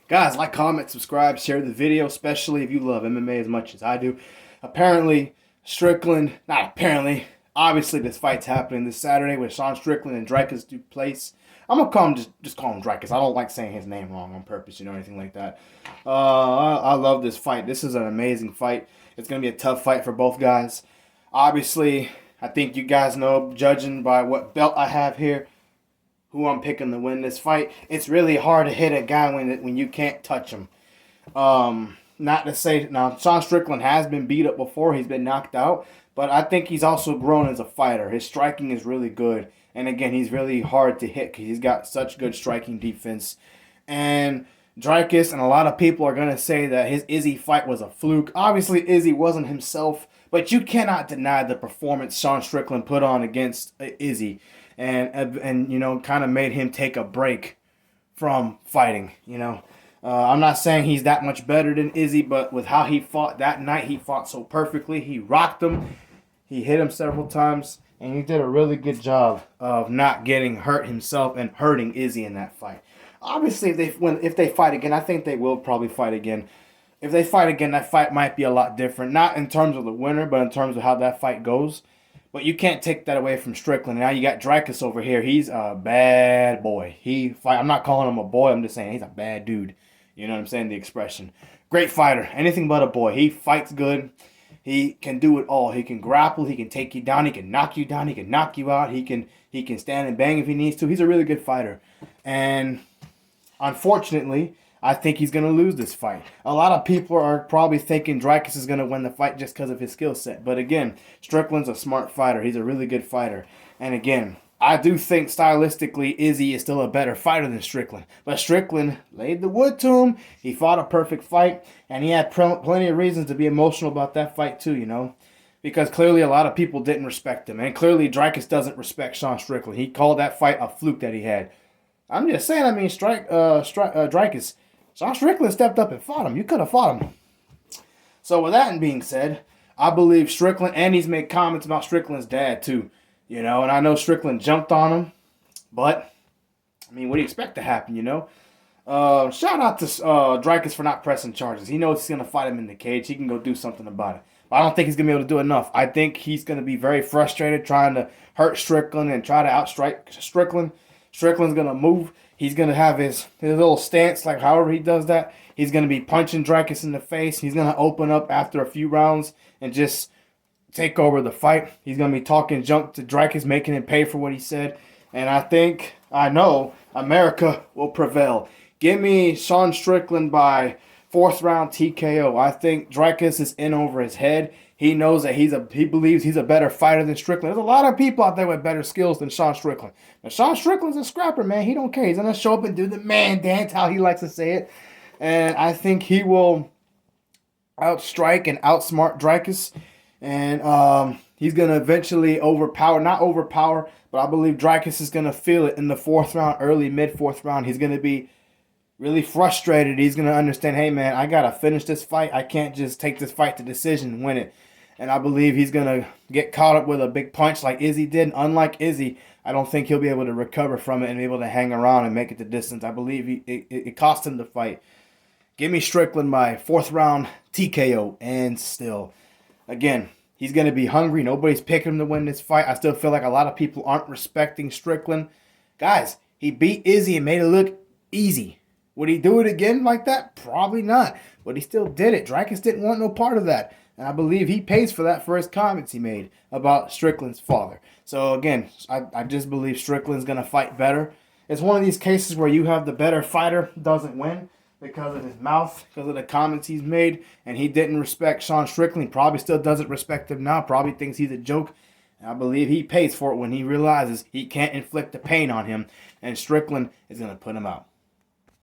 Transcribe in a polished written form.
Guys, like, comment, subscribe, share the video, especially if you love MMA as much as I do. Apparently, Strickland, not apparently, obviously this fight's happening this Saturday with Sean Strickland and Dricus Du Plessis. I'm going to call him, just call him Dricus. I don't like saying his name wrong on purpose, anything like that. I love this fight. This is an amazing fight. It's going to be a tough fight for both guys. Obviously, I think you guys know, judging by what belt I have here, who I'm picking to win this fight. It's really hard to hit a guy when you can't touch him. Not to say, now, Sean Strickland has been beat up before. He's been knocked out. But I think he's also grown as a fighter. His striking is really good. And again, he's really hard to hit because he's got such good striking defense. And Dricus, and a lot of people are going to say that his Izzy fight was a fluke. Obviously, Izzy wasn't himself. But you cannot deny the performance Sean Strickland put on against Izzy. And kind of made him take a break from fighting, I'm not saying he's that much better than Izzy, but with how he fought that night, he fought so perfectly. He rocked him. He hit him several times, and he did a really good job of not getting hurt himself and hurting Izzy in that fight. Obviously, if they fight again, I think they will probably fight again. If they fight again, that fight might be a lot different. Not in terms of the winner, but in terms of how that fight goes. But you can't take that away from Strickland. Now you got Dricus over here. He's a bad boy. I'm not calling him a boy. I'm just saying he's a bad dude. You know what I'm saying? The expression. Great fighter. Anything but a boy. He fights good. He can do it all. He can grapple. He can take you down. He can knock you down. He can knock you out. He can stand and bang if he needs to. He's a really good fighter. And unfortunately, I think he's going to lose this fight. A lot of people are probably thinking Dricus is going to win the fight just because of his skill set. But again, Strickland's a smart fighter. He's a really good fighter. And again, I do think stylistically Izzy is still a better fighter than Strickland. But Strickland laid the wood to him. He fought a perfect fight. And he had plenty of reasons to be emotional about that fight too, Because clearly a lot of people didn't respect him. And clearly Dricus doesn't respect Sean Strickland. He called that fight a fluke that he had. I'm just saying, Dricus. Sean Strickland stepped up and fought him. You could have fought him. So with that being said, I believe Strickland, and he's made comments about Strickland's dad too. And I know Strickland jumped on him. But, what do you expect to happen, Shout out to Dricus for not pressing charges. He knows he's going to fight him in the cage. He can go do something about it. But I don't think he's going to be able to do enough. I think he's going to be very frustrated trying to hurt Strickland and try to outstrike Strickland. Strickland's going to move. He's going to have his little stance, like however he does that. He's going to be punching Dricus in the face. He's going to open up after a few rounds and just take over the fight. He's going to be talking junk to Dricus, making him pay for what he said. And I know, America will prevail. Give me Sean Strickland by 4th round TKO. I think Dricus is in over his head. He knows that he believes he's a better fighter than Strickland. There's a lot of people out there with better skills than Sean Strickland. But Sean Strickland's a scrapper, man. He don't care. He's going to show up and do the man dance, how he likes to say it. And I think he will outstrike and outsmart Dricus. And he's going to eventually not overpower, but I believe Dricus is going to feel it in the 4th round, early, mid-4th round. He's going to be really frustrated. He's going to understand, hey, man, I got to finish this fight. I can't just take this fight to decision and win it. And I believe he's going to get caught up with a big punch like Izzy did. Unlike Izzy, I don't think he'll be able to recover from it and be able to hang around and make it the distance. I believe it cost him the fight. Give me Strickland by 4th round TKO. And still, again, he's going to be hungry. Nobody's picking him to win this fight. I still feel like a lot of people aren't respecting Strickland. Guys, he beat Izzy and made it look easy. Would he do it again like that? Probably not. But he still did it. Dricus didn't want no part of that. And I believe he pays for that for his comments he made about Strickland's father. So again, I just believe Strickland's going to fight better. It's one of these cases where you have the better fighter doesn't win because of his mouth, because of the comments he's made. And he didn't respect Sean Strickland. He probably still doesn't respect him now. Probably thinks he's a joke. And I believe he pays for it when he realizes he can't inflict the pain on him. And Strickland is going to put him out.